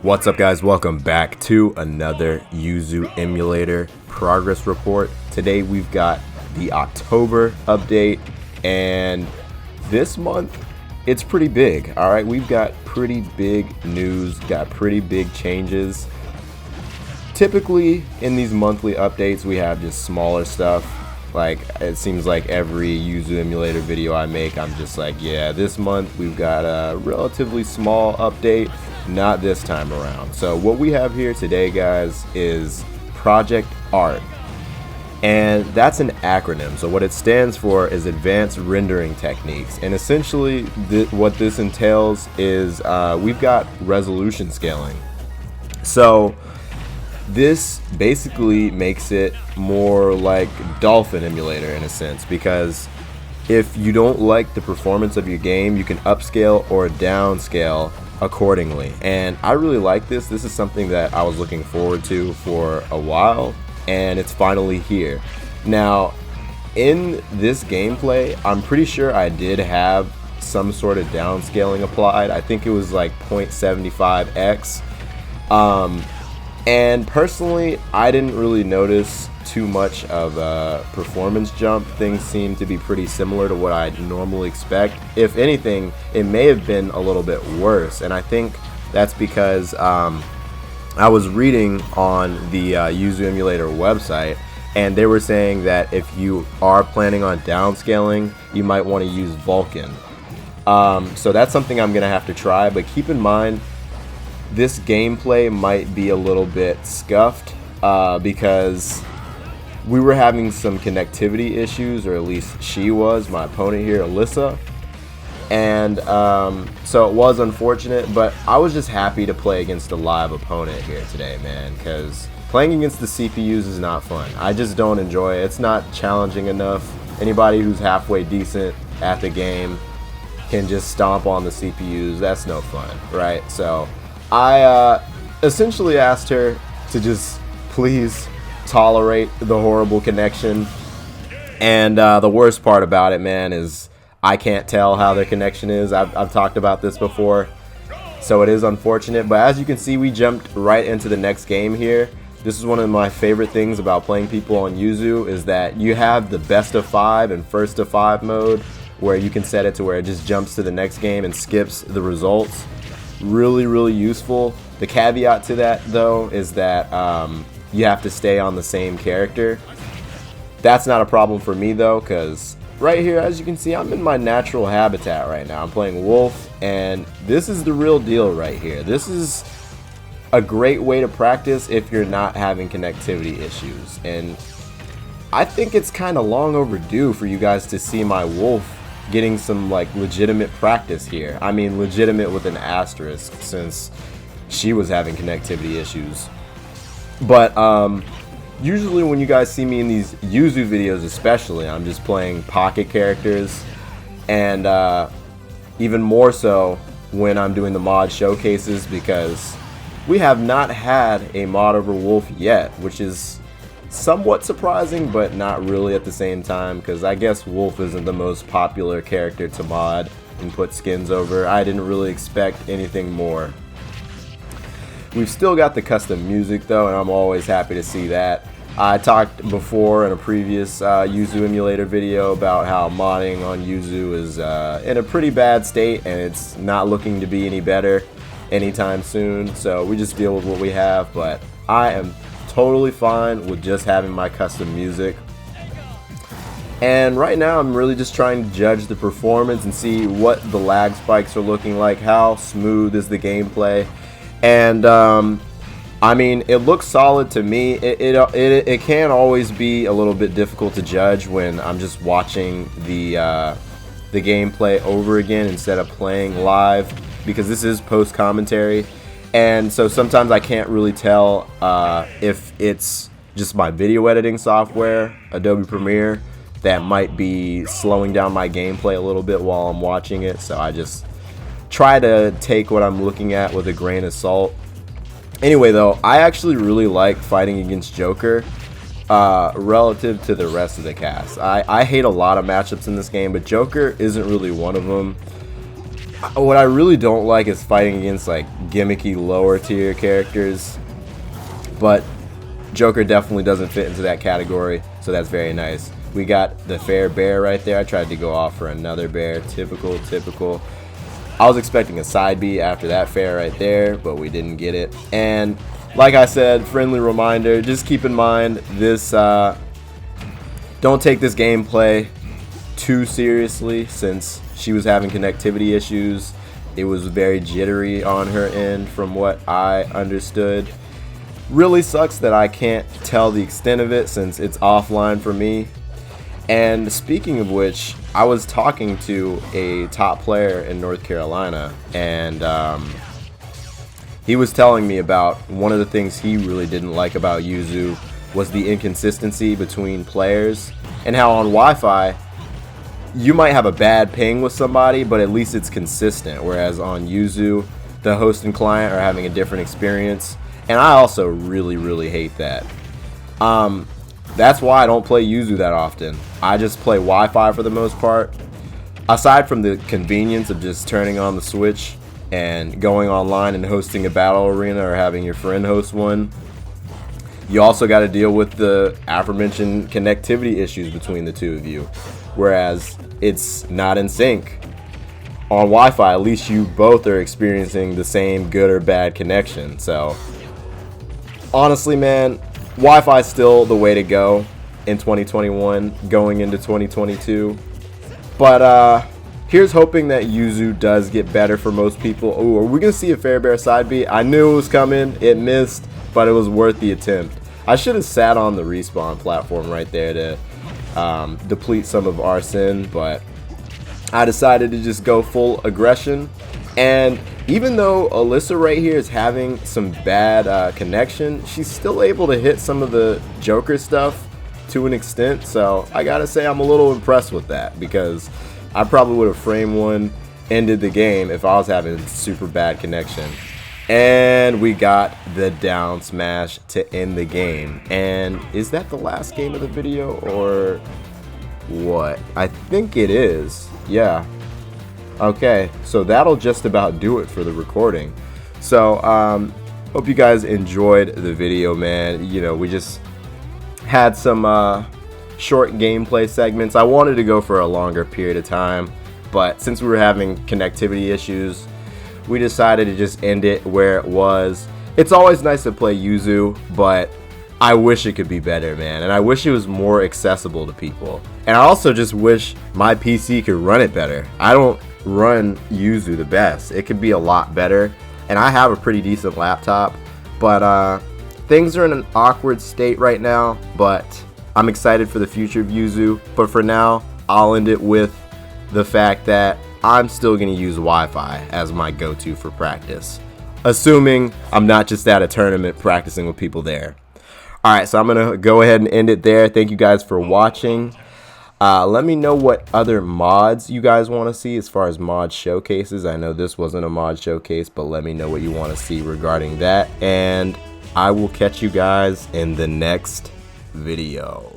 What's up, guys? Welcome back to another Yuzu Emulator progress report. Today we've got the October update, and this month it's pretty big. All right, we've got pretty big news, got pretty big changes. Typically in these monthly updates we have just smaller stuff. Like, it seems like every Yuzu Emulator video I make, I'm just like, yeah, this month we've got a relatively small update. Not this time around. So what we have here today, guys, is Project A.R.T, and that's an acronym. So what it stands for is Advanced Rendering Techniques, and essentially what this entails is we've got resolution scaling. So this basically makes it more like Dolphin Emulator in a sense, because if you don't like the performance of your game, you can upscale or downscale accordingly. And I really like this. This is something that I was looking forward to for a while, and it's finally here. Now, in this gameplay, I'm pretty sure I did have some sort of downscaling applied. I think it was like 0.75x. And personally, I didn't really notice too much of a performance jump. Things seem to be pretty similar to what I'd normally expect. If anything, it may have been a little bit worse, and I think that's because I was reading on the Yuzu Emulator website, and they were saying that if you are planning on downscaling, you might want to use Vulkan. So that's something I'm gonna have to try, but keep in mind this gameplay might be a little bit scuffed because we were having some connectivity issues, or at least she was, my opponent here, Alyssa. And so it was unfortunate, but I was just happy to play against a live opponent here today, man, because playing against the CPUs is not fun. I just don't enjoy it. It's not challenging enough. Anybody who's halfway decent at the game can just stomp on the CPUs. That's no fun, right? So I essentially asked her to just please tolerate the horrible connection, and the worst part about it, man, is I can't tell how their connection is. I've talked about this before, so it is unfortunate, but as you can see, we jumped right into the next game here. This is one of my favorite things about playing people on Yuzu, is that you have the best of 5 and first of 5 mode, where you can set it to where it just jumps to the next game and skips the results. Really useful. The caveat to that, though, is that you have to stay on the same character. That's not a problem for me, though, because right here, as you can see, I'm in my natural habitat right now. I'm playing Wolf, and this is the real deal right here. This is a great way to practice if you're not having connectivity issues, and I think it's kind of long overdue for you guys to see my Wolf getting some like legitimate practice here. I mean, legitimate with an asterisk, since she was having connectivity issues. But usually when you guys see me in these Yuzu videos especially, I'm just playing pocket characters, and even more so when I'm doing the mod showcases, because we have not had a mod over Wolf yet, which is somewhat surprising, but not really at the same time, because I guess Wolf isn't the most popular character to mod and put skins over. I didn't really expect anything more. We've still got the custom music, though, and I'm always happy to see that. I talked before in a previous Yuzu Emulator video about how modding on Yuzu is in a pretty bad state, and it's not looking to be any better anytime soon, so we just deal with what we have. But I am totally fine with just having my custom music. And right now I'm really just trying to judge the performance and see what the lag spikes are looking like, how smooth is the gameplay. And I mean, it looks solid to me. It can always be a little bit difficult to judge when I'm just watching the gameplay over again instead of playing live, because this is post commentary, and so sometimes I can't really tell if it's just my video editing software, Adobe Premiere, that might be slowing down my gameplay a little bit while I'm watching it. So I just try to take what I'm looking at with a grain of salt. Anyway, though, I actually really like fighting against Joker relative to the rest of the cast. I hate a lot of matchups in this game, but Joker isn't really one of them. What I really don't like is fighting against like gimmicky lower tier characters, but Joker definitely doesn't fit into that category, so that's very nice. We got the fair bear right there. I tried to go off for another bear. Typical. I was expecting a side B after that fair right there, but we didn't get it. And like I said, friendly reminder, just keep in mind this, don't take this gameplay too seriously, since she was having connectivity issues. It was very jittery on her end from what I understood. Really sucks that I can't tell the extent of it since it's offline for me. And speaking of which, I was talking to a top player in North Carolina, and he was telling me about one of the things he really didn't like about Yuzu was the inconsistency between players, and how on Wi-Fi you might have a bad ping with somebody, but at least it's consistent, whereas on Yuzu the host and client are having a different experience, and I also really hate that. That's why I don't play Yuzu that often. I just play Wi-Fi for the most part. Aside from the convenience of just turning on the Switch and going online and hosting a battle arena or having your friend host one, you also got to deal with the aforementioned connectivity issues between the two of you, whereas it's not in sync. On Wi-Fi, at least you both are experiencing the same good or bad connection. So honestly, man, Wi-Fi is still the way to go in 2021, going into 2022. But here's hoping that Yuzu does get better for most people. Ooh, are we going to see a Fair Bear side B? I knew it was coming. It missed, but it was worth the attempt. I should have sat on the respawn platform right there to deplete some of our sin, but I decided to just go full aggression. And even though Alyssa right here is having some bad connection, she's still able to hit some of the Joker stuff to an extent. So I gotta say I'm a little impressed with that, because I probably would have frame one, ended the game if I was having super bad connection. And we got the down smash to end the game. And is that the last game of the video or what? I think it is. Yeah. Okay, so that'll just about do it for the recording. So hope you guys enjoyed the video, man. You know, we just had some short gameplay segments. I wanted to go for a longer period of time, but since we were having connectivity issues, we decided to just end it where it was. It's always nice to play Yuzu, but I wish it could be better, man, and I wish it was more accessible to people. And I also just wish my PC could run it better. I don't run Yuzu the best. It could be a lot better, and I have a pretty decent laptop, but things are in an awkward state right now, but I'm excited for the future of Yuzu. But for now, I'll end it with the fact that I'm still going to use Wi-Fi as my go-to for practice, assuming I'm not just at a tournament practicing with people there. Alright, so I'm going to go ahead and end it there. Thank you guys for watching. Let me know what other mods you guys want to see as far as mod showcases. I know this wasn't a mod showcase, but let me know what you want to see regarding that. And I will catch you guys in the next video.